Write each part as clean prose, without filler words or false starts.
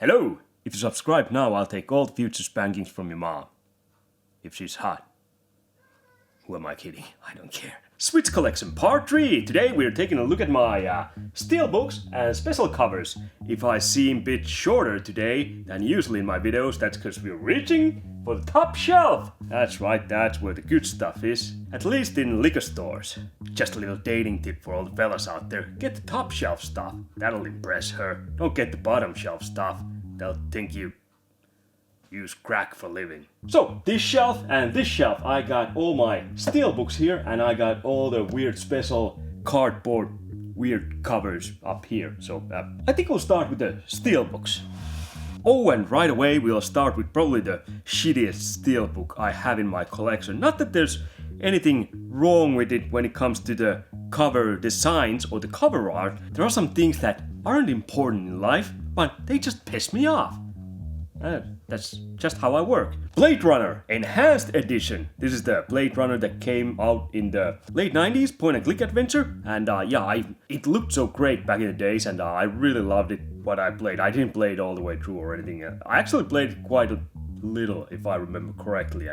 Hello! If you subscribe now, I'll take all the future spankings from your mom. If she's hot. Who am I kidding? I don't care. Switch Collection Part 3! Today we're taking a look at my Steelbooks and special covers. If I seem a bit shorter today than usually in my videos, that's because we're reaching for the top shelf! That's right, that's where the good stuff is. At least in liquor stores. Just a little dating tip for all the fellas out there. Get the top shelf stuff. That'll impress her. Don't get the bottom shelf stuff. They'll think you use crack for living. So, this shelf and this shelf, I got all my Steelbooks here, and I got all the weird special cardboard weird covers up here. So, I think we'll start with the Steelbooks. Oh, and right away we'll start with probably the shittiest Steelbook I have in my collection. Not that there's anything wrong with it when it comes to the cover designs or the cover art. There are some things that aren't important in life, but they just piss me off. That's just how I work. Blade Runner Enhanced Edition. This is the Blade Runner that came out in the late 90s, point-and-click adventure. And it looked so great back in the days, and I really loved it, what I played. I didn't play it all the way through or anything. I actually played it quite a little, if I remember correctly.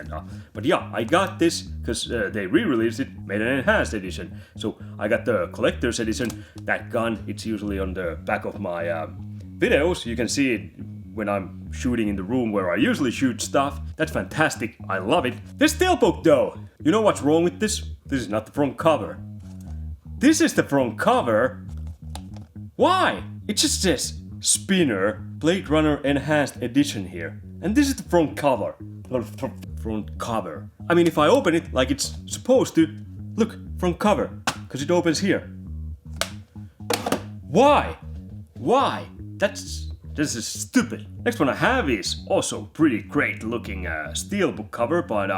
But yeah, I got this because they re-released it, made an Enhanced Edition. So I got the Collector's Edition. That gun, it's usually on the back of my videos. You can see it when I'm shooting in the room where I usually shoot stuff. That's fantastic, I love it. This Steelbook though, you know what's wrong with this? This is not the front cover. This is the front cover? Why? It just says Spinner Blade Runner Enhanced Edition here. And this is the front cover. Front cover. I mean, if I open it like it's supposed to, look, front cover, because it opens here. Why? Why? This is stupid. Next one I have is also pretty great looking Steelbook cover, but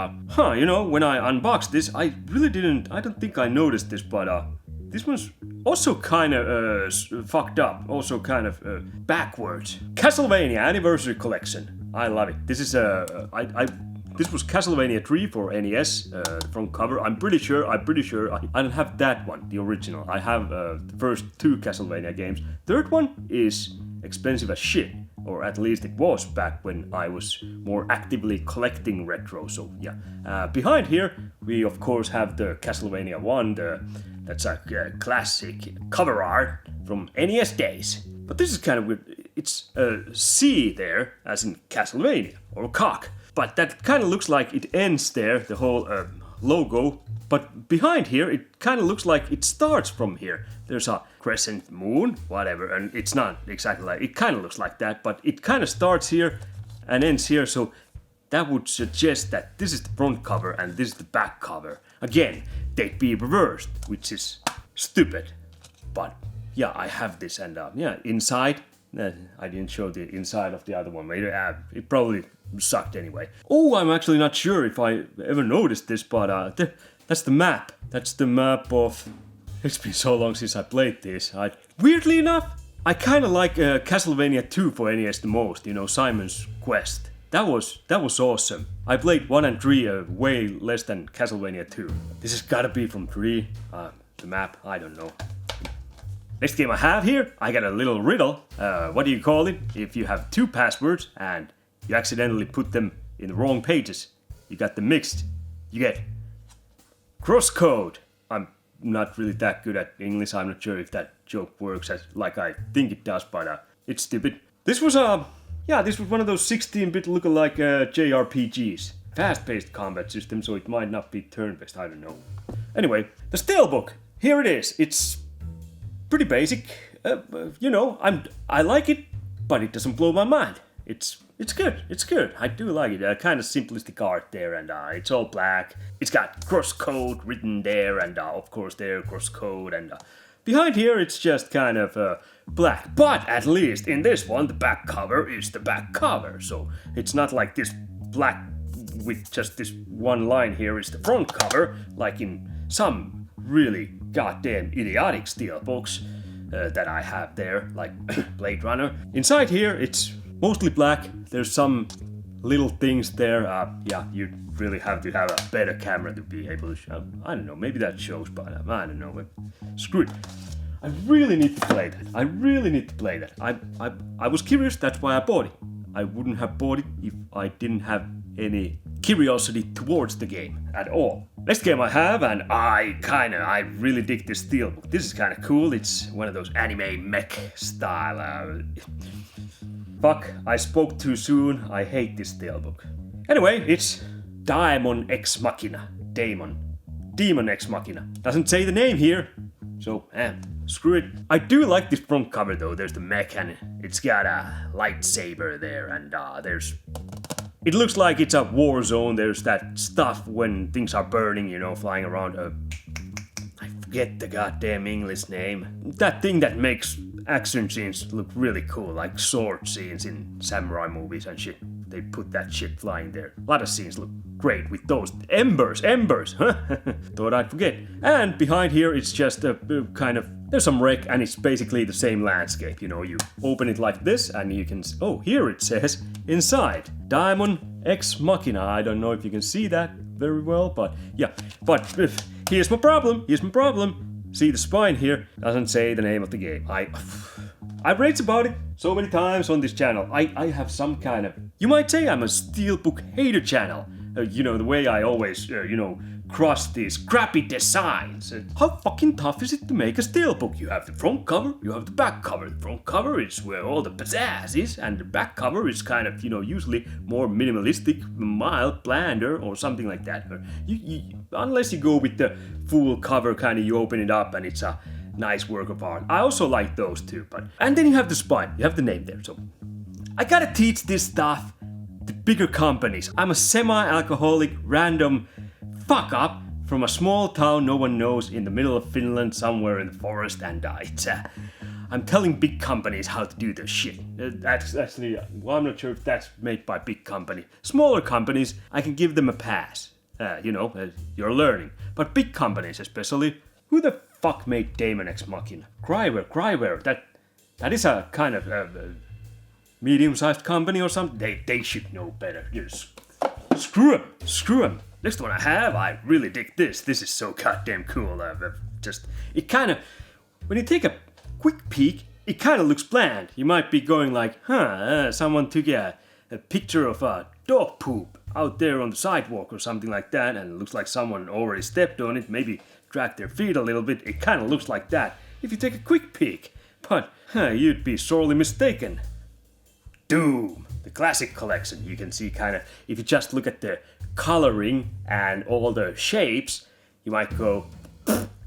you know, when I unboxed this, I don't think I noticed this, but this one's also kind of fucked up, also kind of backwards. Castlevania Anniversary Collection. I love it. This is this was Castlevania 3 for NES, the front cover. I'm pretty sure I don't have that one, the original. I have the first two Castlevania games. Third one is expensive as shit, or at least it was back when I was more actively collecting retro, so yeah. Behind here, we of course have the Castlevania 1, that's a classic cover art from NES days. But this is kind of weird. It's a C there, as in Castlevania, or cock. But that kind of looks like it ends there, the whole logo. But behind here, it kind of looks like it starts from here. There's a crescent moon, whatever, and it's not exactly like, it kind of looks like that, but it kind of starts here and ends here, so that would suggest that this is the front cover and this is the back cover. Again, they'd be reversed, which is stupid. But yeah, I have this, and yeah, inside, I didn't show the inside of the other one, it probably sucked anyway. Oh, I'm actually not sure if I ever noticed this, but that's the map. That's the map of... It's been so long since I played this. Weirdly enough, I kind of like Castlevania 2 for NES the most, you know, Simon's Quest. That was awesome. I played 1 and 3 way less than Castlevania 2. This has gotta be from 3. The map, I don't know. Next game I have here, I got a little riddle. What do you call it if you have two passwords and you accidentally put them in the wrong pages? You got them mixed. You get crosscode. I'm not really that good at English. I'm not sure if that joke works like I think it does, but it's stupid. This was one of those 16-bit lookalike JRPGs. Fast-paced combat system, so it might not be turn-based. I don't know. Anyway, the Steelbook. Here it is. It's pretty basic. You know, I like it, but it doesn't blow my mind. It's good. It's good. I do like it. Kind of simplistic art there, and it's all black. It's got crosscode written there, and of course there crosscode, and behind here it's just kind of black. But at least in this one, the back cover is the back cover, so it's not like this black with just this one line here is the front cover, like in some really goddamn idiotic Steelbooks that I have there, like Blade Runner. Inside here, it's mostly black. There's some little things there. Yeah, you really have to have a better camera to be able to show. I don't know, maybe that shows, but I don't know. Screw it. I really need to play that. I really need to play that. I was curious, that's why I bought it. I wouldn't have bought it if I didn't have any curiosity towards the game at all. Next game I have, and I really dig this Steelbook. This is kinda cool. It's one of those anime mech style. Fuck, I spoke too soon. I hate this Steelbook. Anyway, it's Daemon Ex Machina. Demon Ex Machina. Doesn't say the name here. So, screw it. I do like this front cover though. There's the mech and it's got a lightsaber there, and it looks like it's a war zone. There's that stuff when things are burning, you know, flying around. I forget the goddamn English name. That thing that makes action scenes look really cool, like sword scenes in samurai movies and shit. They put that shit flying there. A lot of scenes look great with those embers, huh? Thought I'd forget. And behind here it's just a kind of, there's some wreck and it's basically the same landscape. You know, you open it like this and you can, oh, here it says inside, Daemon Ex Machina. I don't know if you can see that very well, but yeah. But here's my problem. See the spine here doesn't say the name of the game. I've raged about it so many times on this channel. I have some kind of, you might say I'm a Steelbook hater channel. You know, the way I always, cross these crappy designs. How fucking tough is it to make a Steelbook? You have the front cover, you have the back cover. The front cover is where all the pizzazz is, and the back cover is kind of, usually more minimalistic, mild, blander, or something like that. Unless you go with the full cover, kind of, you open it up and it's a nice work of art. I also like those too, and then you have the spine, you have the name there. So I gotta teach this stuff to bigger companies. I'm a semi-alcoholic, random fuck up from a small town no one knows in the middle of Finland, somewhere in the forest, and I'm telling big companies how to do their shit. That's actually, well, I'm not sure if that's made by big company. Smaller companies, I can give them a pass. You're learning. But big companies especially, who the fuck made Daemon Ex Machina? Cryware, that is a kind of medium-sized company or something. They should know better. Just screw them. Next one I have, I really dig this. This is so goddamn cool. It kind of, when you take a quick peek, it kind of looks bland. You might be going like, someone took a picture of a dog poop out there on the sidewalk or something like that, and it looks like someone already stepped on it, maybe dragged their feet a little bit. It kind of looks like that if you take a quick peek. But you'd be sorely mistaken. Doom, the classic collection. You can see kind of, if you just look at the coloring and all the shapes, you might go,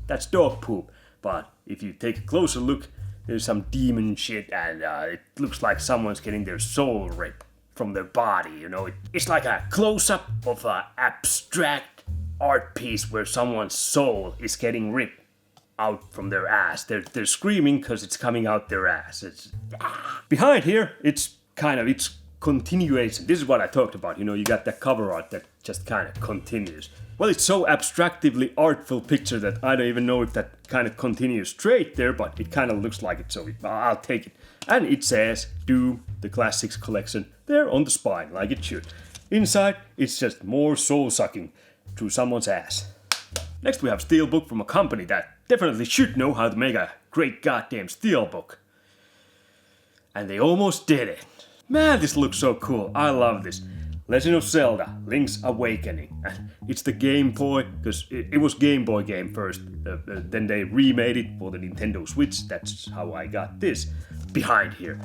that's dog poop. But if you take a closer look, there's some demon shit, and it looks like someone's getting their soul ripped from their body. It's like a close-up of an abstract art piece where someone's soul is getting ripped out from their ass. They're screaming because it's coming out their ass. Behind here, it's continuation. This is what I talked about. You got that cover art that just kind of continues. Well, it's so abstractively artful picture that I don't even know if that kind of continues straight there, but it kind of looks like it, so I'll take it. And it says Doom, the Classics Collection, there on the spine, like it should. Inside, it's just more soul-sucking through someone's ass. Next we have Steelbook from a company that definitely should know how to make a great goddamn Steelbook. And they almost did it. Man, this looks so cool. I love this. Legend of Zelda, Link's Awakening. It's the Game Boy, because it was Game Boy game first. Then they remade it for the Nintendo Switch. That's how I got this. Behind here.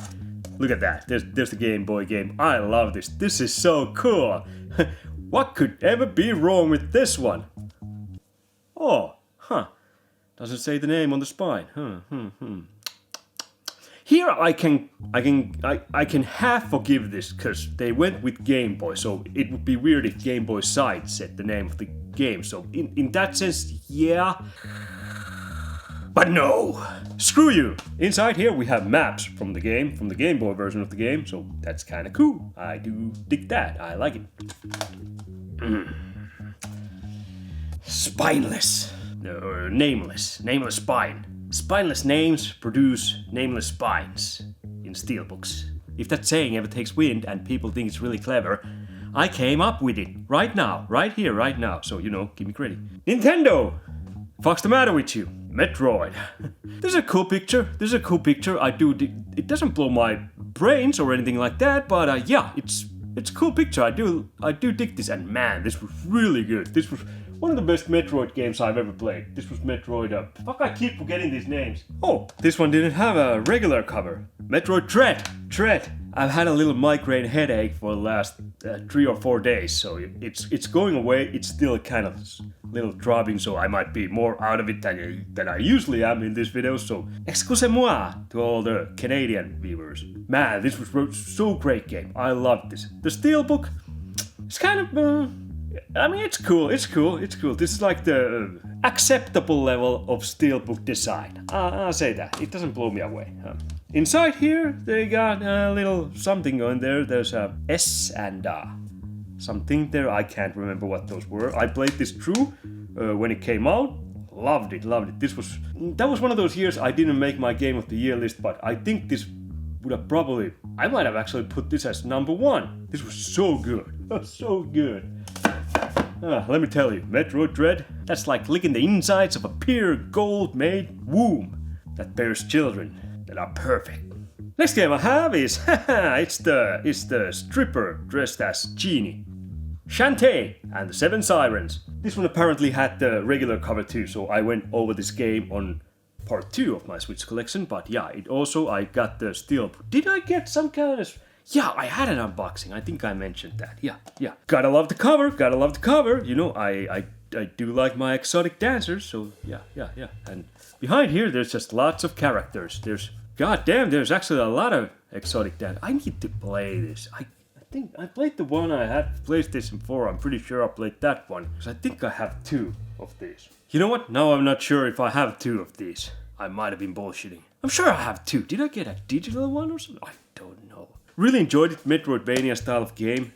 Look at that. There's the Game Boy game. I love this. This is so cool. What could ever be wrong with this one? Oh, doesn't say the name on the spine. Here I can half forgive this because they went with Game Boy, so it would be weird if Game Boy side said the name of the game. So in that sense, yeah. But no, screw you. Inside here we have maps from the Game Boy version of the game, so that's kind of cool. I do dig that. I like it. Spineless. Or nameless spine. Spineless names produce nameless spines in Steelbooks. If that saying ever takes wind and people think it's really clever, I came up with it right now, right here, right now. So, give me credit. Nintendo! Fuck's the matter with you? Metroid. This is a cool picture. It doesn't blow my brains or anything like that, but yeah, it's a cool picture. I do dig this, and man, this was really good. This was one of the best Metroid games I've ever played. This was Metroid. Fuck, I keep forgetting these names. Oh, this one didn't have a regular cover. Metroid Dread. I've had a little migraine headache for the last 3 or 4 days, so it's going away. It's still kind of little throbbing, so I might be more out of it than I usually am in this video. So excusez-moi to all the Canadian viewers. Man, this was so great game. I loved this. The Steelbook, it's kind of. I mean, it's cool. This is like the acceptable level of Steelbook design. I'll say that. It doesn't blow me away. Inside here, they got a little something going there. There's a S and something there. I can't remember what those were. I played this through when it came out. Loved it. That was one of those years I didn't make my Game of the Year list, but I think this would have I might have actually put this as number 1. This was so good. So good. Let me tell you, Metroid Dread, that's like licking the insides of a pure gold-made womb that bears children that are perfect. Next game I have is, it's the stripper dressed as Genie. Shantae and the Seven Sirens. This one apparently had the regular cover too, so I went over this game on part 2 of my Switch collection, but yeah, I got the Steelbook. Did I get some kind of... Yeah, I had an unboxing. I think I mentioned that. Yeah. Gotta love the cover. You know, I do like my exotic dancers, so yeah. And behind here, there's just lots of characters. There's actually a lot of exotic dancers. I need to play this. I think I played the one I had PlayStation 4. I'm pretty sure I played that one, because I think I have 2 of these. You know what? Now I'm not sure if I have 2 of these. I might have been bullshitting. I'm sure I have 2. Did I get a digital one or something? I don't know. Really enjoyed it, Metroidvania style of game.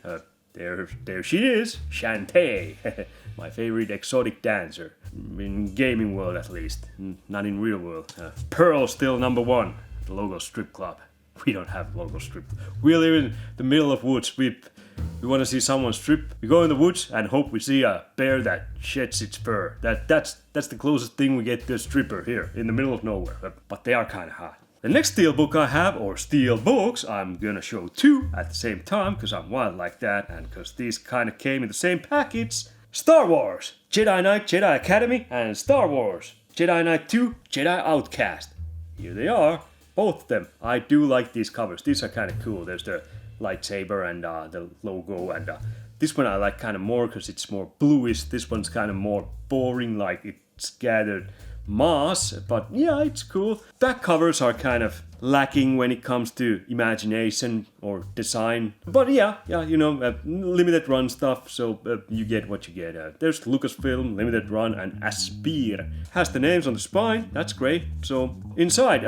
There she is, Shantae, my favorite exotic dancer. In gaming world at least, not in real world. Pearl still number 1, the local strip club. We don't have local strip. We live in the middle of woods. We want to see someone strip. We go in the woods and hope we see a bear that sheds its fur. That's the closest thing we get to a stripper here in the middle of nowhere. But they are kind of hot. The next Steelbook I have, or Steelbooks, I'm gonna show 2 at the same time, because I'm wild like that, and because these kind of came in the same package. Star Wars, Jedi Knight, Jedi Academy, and Star Wars, Jedi Knight 2, Jedi Outcast. Here they are, both of them. I do like these covers, these are kind of cool. There's the lightsaber and the logo, and this one I like kind of more because it's more bluish. This one's kind of more boring, like it's gathered mass, but yeah, it's cool. Back covers are kind of lacking when it comes to imagination or design, but yeah, you know, limited run stuff, so you get what you get. There's Lucasfilm, limited run, and Aspir. Has the names on the spine, that's great. So inside,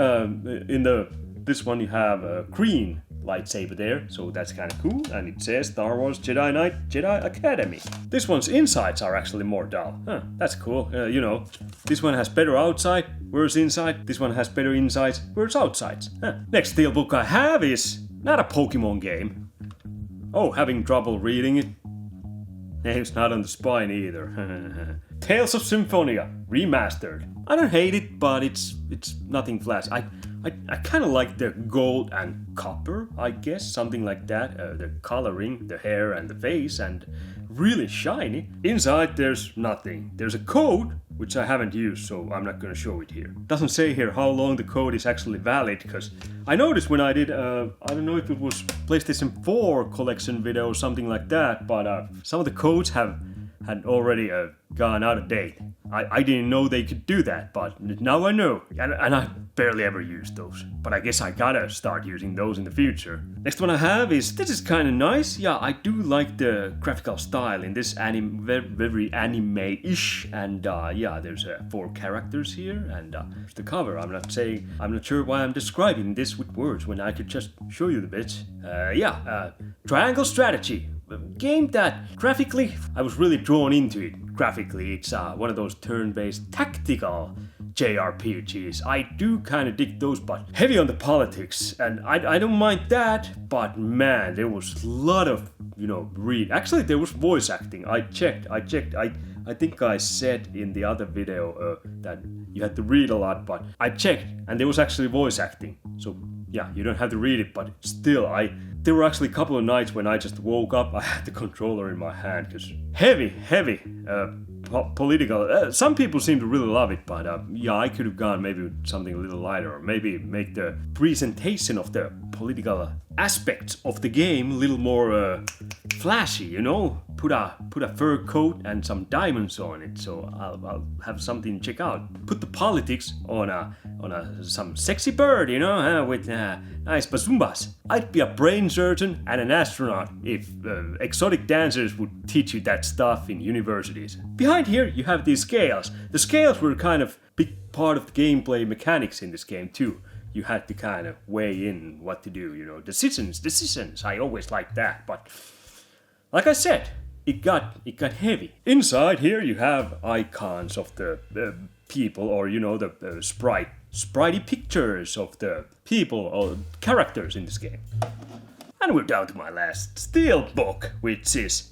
this one you have a green lightsaber there, so that's kind of cool, and it says Star Wars Jedi Knight Jedi Academy. This one's insides are actually more dull. That's cool. You know, this one has better outside, whereas inside. This one has better insides, whereas outsides. Next Steelbook I have is not a Pokemon game. Oh, having trouble reading it? Name's not on the spine either. Tales of Symphonia Remastered. I don't hate it, but it's nothing flash. I kind of like the gold and copper, I guess, something like that. The coloring, the hair and the face, and really shiny. Inside there's nothing. There's a code, which I haven't used, so I'm not gonna show it here. Doesn't say here how long the code is actually valid, because I noticed when I did, I don't know if it was PlayStation 4 collection video or something like that, but some of the codes had already gone out of date. I didn't know they could do that, but now I know, and I barely ever use those. But I guess I gotta start using those in the future. Next one I have is, this is kind of nice. Yeah, I do like the graphical style in this very anime-ish, and yeah, there's 4 characters here, and there's the cover. I'm not sure why I'm describing this with words when I could just show you the bits. Triangle Strategy. A game that graphically, I was really drawn into it. Graphically, it's one of those turn-based tactical JRPGs. I do kind of dig those, but heavy on the politics, and I don't mind that, but man, there was a lot of, you know, actually there was voice acting. I checked. I I think I said in the other video that you had to read a lot, but I checked and there was actually voice acting. So yeah, you don't have to read it, but still, there were actually a couple of nights when I just woke up, I had the controller in my hand, because heavy, political. Some people seem to really love it, but yeah, I could have gone maybe with something a little lighter, or maybe make the presentation of the political aspects of the game a little more flashy, you know? Put a fur coat and some diamonds on it, so I'll have something to check out. Put the politics on some sexy bird, you know, with nice bazumbas. I'd be a brain surgeon and an astronaut if exotic dancers would teach you that stuff in universities. Behind here you have these scales. The scales were kind of big part of the gameplay mechanics in this game too. You had to kind of weigh in what to do, you know, decisions. I always liked that, but like I said, it got heavy. Inside here you have icons of the people, or you know, the spritey pictures of the people or characters in this game. And we're down to my last Steelbook, which is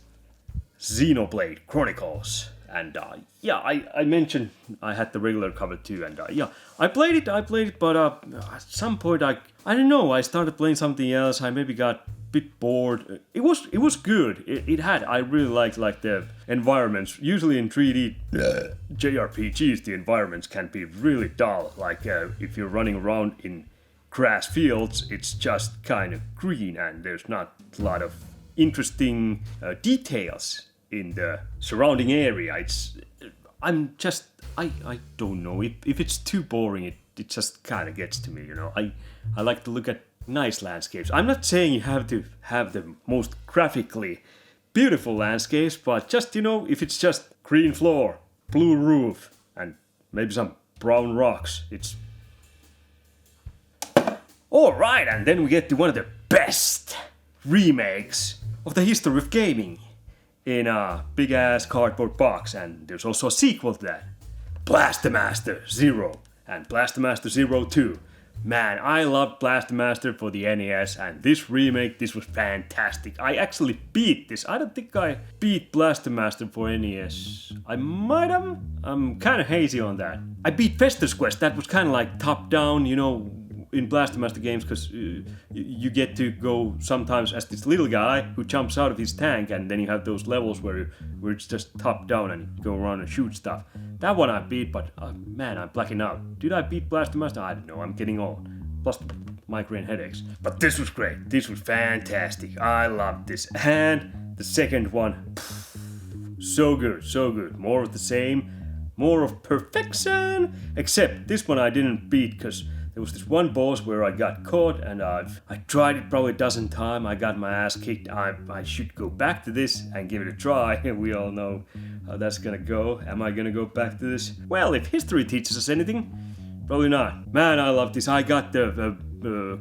Xenoblade Chronicles. And yeah, I mentioned I had the regular cover too, and yeah, I played it, but at some point I don't know, I started playing something else. I maybe got a bit bored. It was good. I really liked like the environments. Usually in 3D JRPGs, the environments can be really dull. Like if you're running around in grass fields, it's just kind of green, and there's not a lot of interesting details in the surrounding area. I don't know, if it's too boring, it just kind of gets to me, you know. I like to look at nice landscapes. I'm not saying you have to have the most graphically beautiful landscapes, but just, you know, if it's just green floor, blue roof, and maybe some brown rocks, it's alright. And then we get to one of the best remakes of the history of gaming, in a big ass cardboard box, and there's also a sequel to that, Blaster Master Zero and Blaster Master Zero 2. Man, I loved Blaster Master for the NES, and this remake, this was fantastic. I actually beat this. I don't think I beat Blaster Master for NES. I might have. I'm kind of hazy on that. I beat Fester's Quest. That was kind of like top down, you know, in Blaster Master games, because you get to go sometimes as this little guy who jumps out of his tank, and then you have those levels where it's just top down and you go around and shoot stuff. That one I beat, but man, I'm blacking out. Did I beat Blaster Master? I don't know, I'm getting old. Plus migraine headaches. But this was great. This was fantastic. I loved this. And the second one, so good, so good. More of the same, more of perfection. Except this one I didn't beat, because there was this one boss where I got caught, and I tried it probably a dozen times. I got my ass kicked. I should go back to this and give it a try. We all know how that's gonna go. Am I gonna go back to this? Well, if history teaches us anything, probably not. Man, I love this. I got the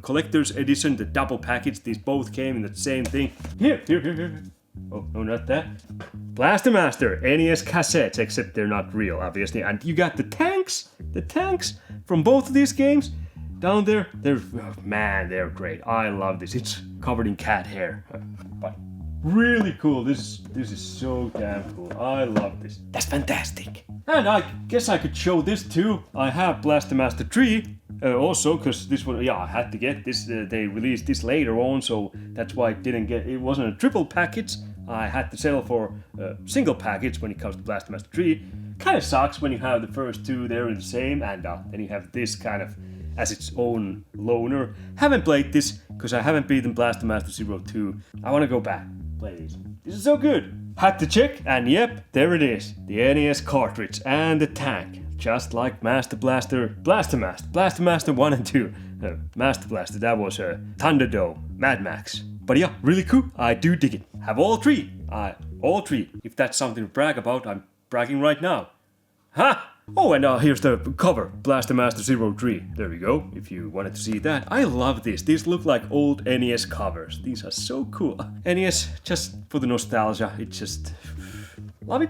collector's edition, the double package. These both came in the same thing. Here. Oh, no, not that. Blaster Master, NES cassettes, except they're not real, obviously. And you got the tanks from both of these games down there. They're great. I love this. It's covered in cat hair, but really cool. This is so damn cool. I love this. That's fantastic. And I guess I could show this too. I have Blaster Master 3. Also, because this one, yeah, I had to get this. They released this later on, so that's why it wasn't a triple package. I had to settle for a single package when it comes to Blaster Master 3. Kind of sucks when you have the first two there in the same, and then you have this kind of as its own loner. Haven't played this because I haven't beaten Blaster Master Zero 2. I want to go back, play this. This is so good. Had to check, and yep, there it is. The NES cartridge and the tank. Just like Blaster Master 1 and 2. Master Blaster, that was Thunderdome, Mad Max. But yeah, really cool. I do dig it. Have all three. All three. If that's something to brag about, I'm bragging right now. Ha! Oh, and here's the cover. Blaster Master Zero 3. There we go, if you wanted to see that. I love this. These look like old NES covers. These are so cool. NES, just for the nostalgia. It's just... Love it.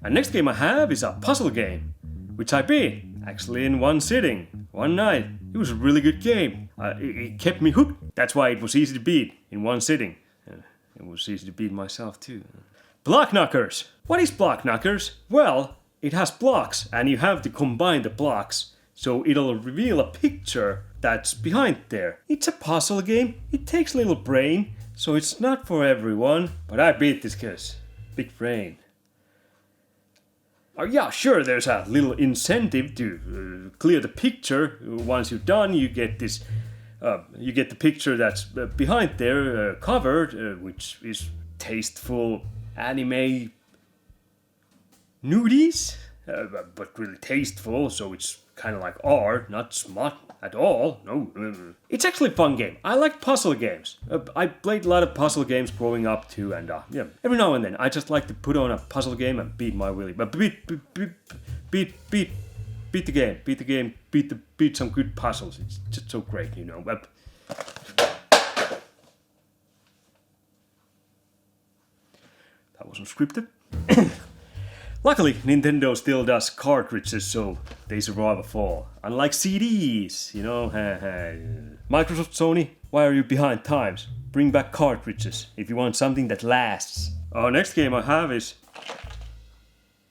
And next game I have is a puzzle game, which I beat, actually in one sitting, one night. It was a really good game. It kept me hooked. That's why it was easy to beat in one sitting. It was easy to beat myself too. Block Knockers. What is Block Knockers? Well, it has blocks and you have to combine the blocks so it'll reveal a picture that's behind there. It's a puzzle game. It takes a little brain, so it's not for everyone. But I beat this cause big brain. Oh yeah, sure, there's a little incentive to clear the picture. Once you're done, you get this. You get the picture that's behind there covered, which is tasteful anime nudies, but really tasteful. So it's kind of like art, not smut at all. No, it's actually a fun game. I like puzzle games. I played a lot of puzzle games growing up too, and yeah, every now and then I just like to put on a puzzle game and beat my willy. But beat the game, beat some good puzzles. It's just so great, you know. That wasn't scripted. Luckily, Nintendo still does cartridges, so they survive a fall. Unlike CDs, you know. Microsoft, Sony, why are you behind times? Bring back cartridges if you want something that lasts. Next game I have is...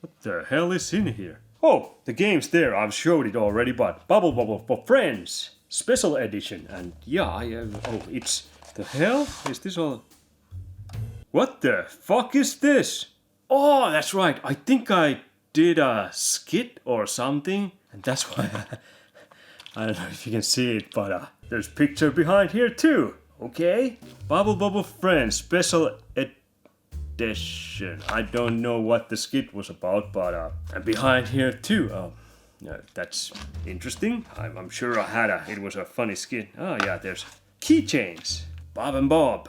What the hell is in here? Oh, the game's there. I've showed it already, but Bubble Bubble for Friends Special Edition. And yeah, it's... The hell? Is this all... What the fuck is this? Oh, that's right. I think I did a skit or something, and that's why I don't know if you can see it, but there's a picture behind here too. Okay, Bubble Bubble Friends Special Edition. I don't know what the skit was about, but and behind here too. That's interesting. I'm sure it was a funny skit. Oh yeah, there's keychains. Bob and Bob.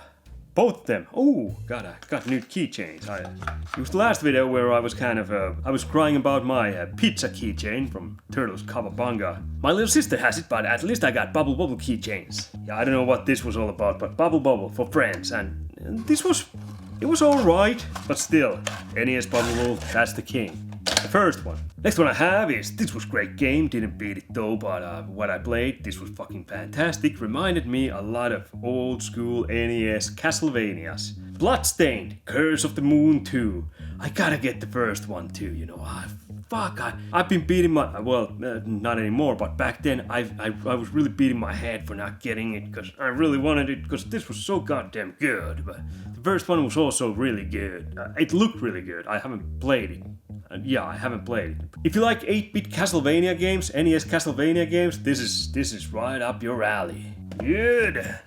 Both them. Oh, got new keychains. It was the last video where I was kind of, I was crying about my pizza keychain from Turtles Kawabanga. My little sister has it, but at least I got Bubble Bubble keychains. Yeah, I don't know what this was all about, but Bubble Bubble for Friends, and it was alright, but still, NES Bubble Bubble, that's the king. The first one. Next one I have is, this was great game, didn't beat it though, but what I played, this was fucking fantastic, reminded me a lot of old school NES Castlevanias. Bloodstained, Curse of the Moon 2. I gotta get the first one too, you know. I've been beating my, not anymore, but back then I was really beating my head for not getting it, because I really wanted it, because this was so goddamn good. But the first one was also really good. It looked really good. I haven't played it. Yeah, I haven't played it. If you like 8-bit Castlevania games, NES Castlevania games, this is right up your alley. Good.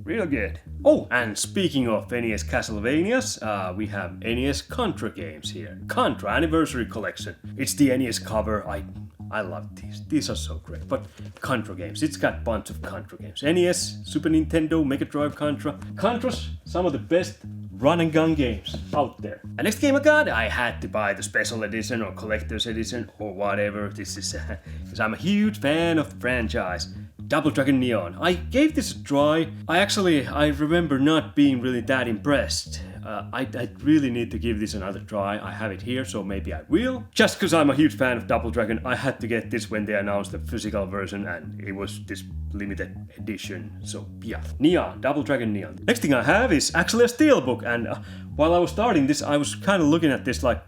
Real good. Oh, and speaking of NES Castlevanias, we have NES Contra games here. Contra Anniversary Collection. It's the NES cover. I love these. These are so great. But Contra games. It's got a bunch of Contra games. NES, Super Nintendo, Mega Drive Contra. Contra's some of the best run and gun games out there. And next game I got, I had to buy the special edition or collector's edition or whatever. This is because I'm a huge fan of the franchise. Double Dragon Neon. I gave this a try. I remember not being really that impressed. I really need to give this another try. I have it here, so maybe I will. Just because I'm a huge fan of Double Dragon, I had to get this when they announced the physical version, and it was this limited edition. So yeah, Neon, Double Dragon Neon. Next thing I have is actually a Steelbook, and while I was starting this, I was kind of looking at this like,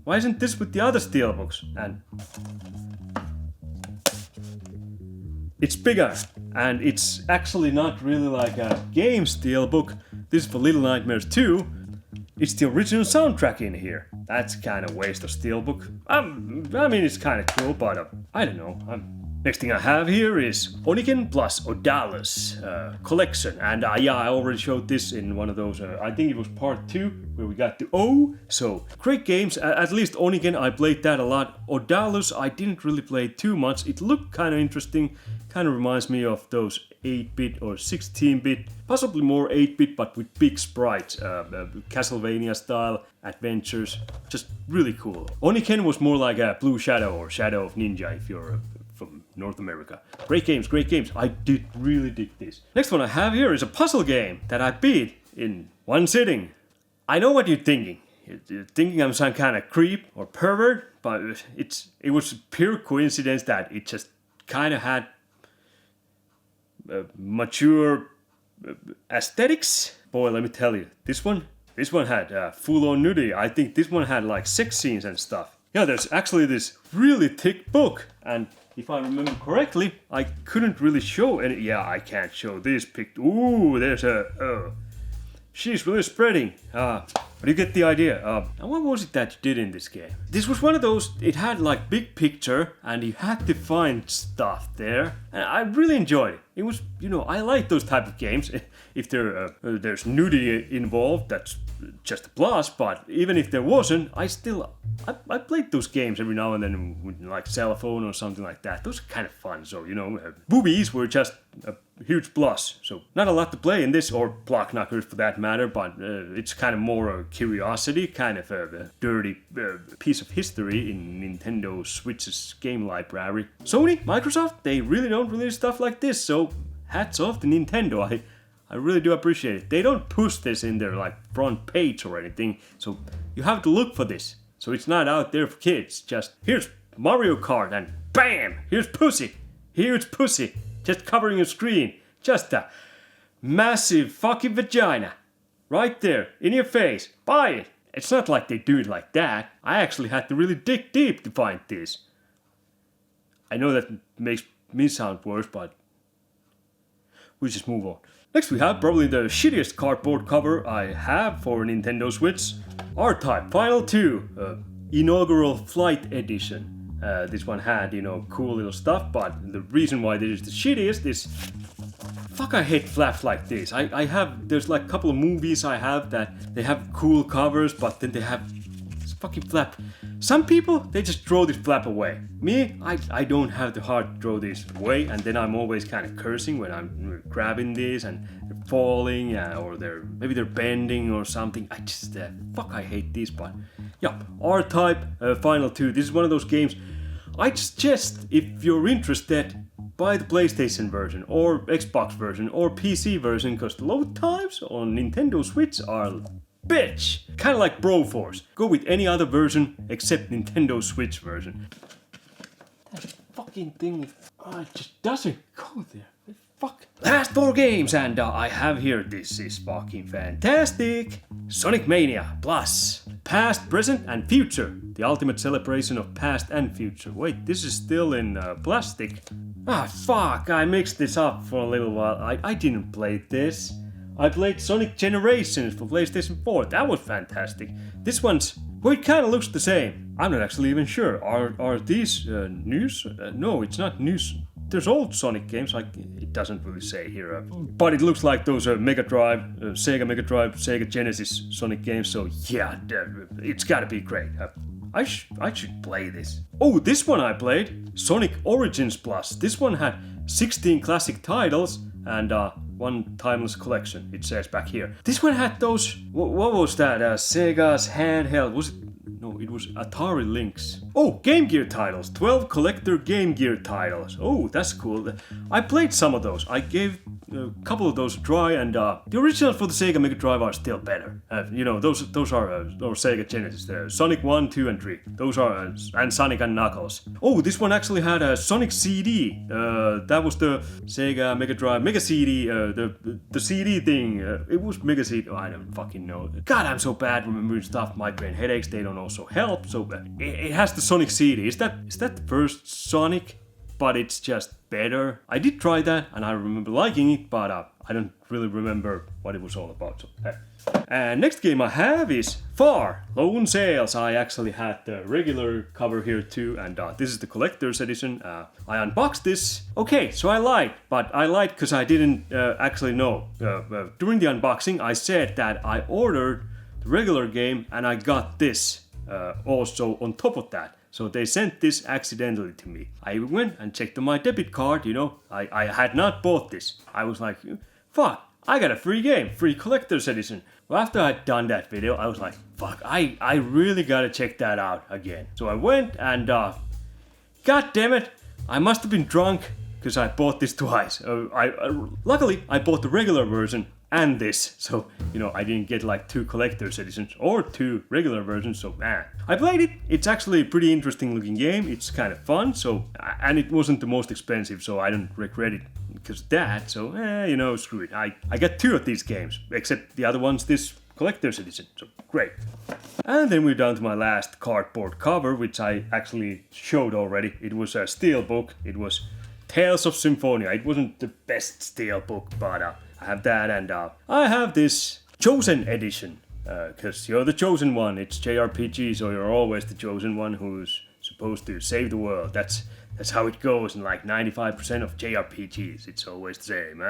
why isn't this with the other Steelbooks? And it's bigger, and it's actually not really like a game Steelbook. This is for Little Nightmares 2. It's the original soundtrack in here. That's kind of waste of Steelbook. I mean, it's kind of cool, but I don't know. Next thing I have here is Oniken plus Odalus collection. And yeah, I already showed this in one of those, I think it was part 2, where we got the O. So, great games. At least Oniken, I played that a lot. Odalus, I didn't really play too much. It looked kind of interesting. Kind of reminds me of those 8-bit or 16-bit, possibly more 8-bit, but with big sprites, Castlevania style adventures, just really cool. Oniken was more like a Blue Shadow or Shadow of Ninja if you're from North America. Great games, great games. I really dig this. Next one I have here is a puzzle game that I beat in one sitting. I know what you're thinking. You're thinking I'm some kind of creep or pervert, but it was pure coincidence that it just kind of had mature aesthetics. Boy, let me tell you, this one This one had full-on nudity. I think this one had like sex scenes and stuff. Yeah, there's actually this really thick book, and if I remember correctly, I couldn't really show any. Yeah, I can't show this pic. Ooh, there's a. She's really spreading. But you get the idea. And what was it that you did in this game? This was one of those. It had like big picture, and you had to find stuff there, and I really enjoyed it. It was, I like those type of games. If there's nudity involved, that's just a plus. But even if there wasn't, I played those games every now and then with like cell phone or something like that. Those are kind of fun. So boobies were just a huge plus. So not a lot to play in this, or block knockers for that matter. But it's kind of more a curiosity, kind of a dirty piece of history in Nintendo Switch's game library. Sony, Microsoft, they really don't release stuff like this. So hats off to Nintendo. I really do appreciate it. They don't push this in their like front page or anything, so you have to look for this. So it's not out there for kids. Just here's Mario Kart and bam, here's pussy. Here's pussy, just covering your screen. Just a massive fucking vagina, right there in your face. Buy it. It's not like they do it like that. I actually had to really dig deep to find this. I know that makes me sound worse, but we just move on. Next we have probably the shittiest cardboard cover I have for Nintendo Switch. R-Type Final 2 Inaugural Flight Edition. This one had, cool little stuff, but the reason why this is the shittiest is... Fuck, I hate flaps like this. There's like a couple of movies I have that they have cool covers, but then they have this fucking flap. Some people, they just throw this flap away. Me, I don't have the heart to throw this away, and then I'm always kind of cursing when I'm grabbing this and they're falling, or maybe they're bending or something. I hate this, but yeah, R-Type Final 2. This is one of those games. I suggest, if you're interested, buy the PlayStation version, or Xbox version, or PC version, because the load times on Nintendo Switch are bitch! Kinda like Broforce. Go with any other version except Nintendo Switch version. That fucking thing, it just doesn't go there. Fuck. Last 4 games, and I have here, this is fucking fantastic. Sonic Mania Plus. Past, present, and future. The ultimate celebration of past and future. Wait, this is still in plastic. Fuck, I mixed this up for a little while. I didn't play this. I played Sonic Generations for PlayStation 4. That was fantastic. This one's... well, it kind of looks the same. I'm not actually even sure. Are these news? No, it's not news. There's old Sonic games, it doesn't really say here. But it looks like those Mega Drive, Sega Mega Drive, Sega Genesis Sonic games. So yeah, it's gotta be great. I should play this. Oh, this one I played. Sonic Origins Plus. This one had 16 classic titles and one timeless collection, it says back here. This one had those... what was that? Sega's handheld... was it? No, it was Atari Lynx. Oh, Game Gear titles. 12 collector Game Gear titles. Oh, that's cool. I played some of those. I gave a couple of those a try, and the originals for the Sega Mega Drive are still better. Those are Sega Genesis. Sonic 1, 2, and 3. Those are... and Sonic and Knuckles. Oh, this one actually had a Sonic CD. That was the Sega Mega Drive Mega CD. The CD thing. It was Mega CD. Oh, I don't fucking know. God, I'm so bad remembering stuff. Migraine headaches, they don't also help. So it has the Sonic CD. Is that the first Sonic? But it's just better. I did try that and I remember liking it, but I don't really remember what it was all about. So, and next game I have is Far Lone Sails. I actually had the regular cover here too, and this is the collector's edition. I unboxed this. Okay, so I lied because I didn't actually know. During the unboxing, I said that I ordered the regular game and I got this also on top of that. So they sent this accidentally to me. I went and checked on my debit card, I had not bought this. I was like, fuck, I got a free game, free collector's edition. Well, after I'd done that video, I was like, fuck, I really gotta check that out again. So I went and, god damn it, I must have been drunk because I bought this twice. Luckily, I bought the regular version and this, so I didn't get like 2 collector's editions or 2 regular versions. So I played it. It's actually a pretty interesting looking game. It's kind of fun. So and it wasn't the most expensive, so I don't regret it because of that. So screw it. I got 2 of these games, except the other ones. This collector's edition, so great. And then we're down to my last cardboard cover, which I actually showed already. It was a Steelbook. It was Tales of Symphonia. It wasn't the best Steelbook, but I have that, and I have this Chosen edition. Because you're the chosen one. It's JRPG, so you're always the chosen one who's supposed to save the world. That's how it goes in like 95% of JRPGs. It's always the same.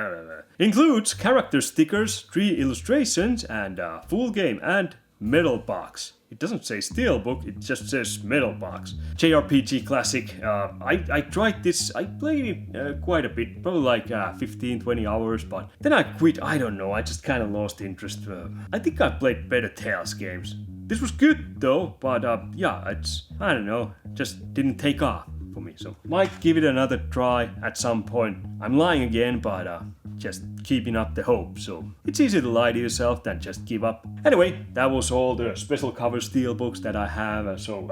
Includes character stickers, 3 illustrations, and full game, and metal box. It doesn't say Steelbook, it just says metal box. JRPG classic. I tried this, I played it quite a bit, probably like 15-20 hours, but then I quit. I don't know, I just kind of lost interest. I think I played better Tales games. This was good though, but yeah, I don't know, just didn't take off for me, so might give it another try at some point. I'm lying again, but just keeping up the hope, so it's easier to lie to yourself than just give up. Anyway, that was all the special cover Steelbooks that I have, so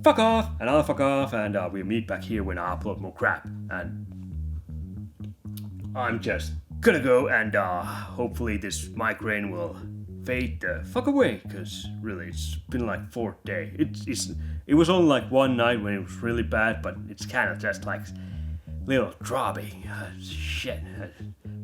fuck off, and I'll fuck off, and we'll meet back here when I upload more crap, and I'm just gonna go, and hopefully this migraine will fade the fuck away, because really it's been like 4th day. It was only like one night when it was really bad, but it's kind of just like little droppy. Shit.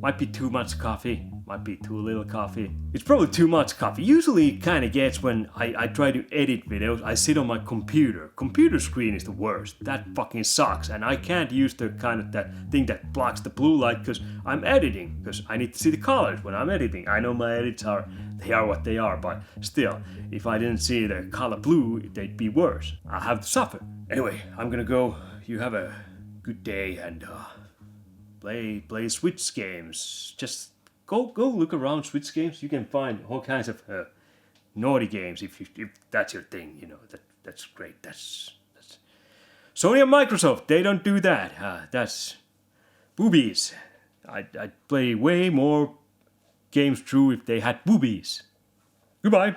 Might be too much coffee, might be too little coffee. It's probably too much coffee. Usually it kind of gets when I try to edit videos, I sit on my computer. Computer screen is the worst. That fucking sucks, and I can't use the kind of that thing that blocks the blue light because I'm editing, because I need to see the colors when I'm editing. I know my edits are what they are, but still, if I didn't see the color blue, they'd be worse. I'll have to suffer. Anyway, I'm gonna go. You have a good day, and play Switch games. Just go look around Switch games. You can find all kinds of naughty games if that's your thing. You know, that's great. That's Sony and Microsoft. They don't do that. That's boobies. I'd play way more games through if they had boobies. Goodbye.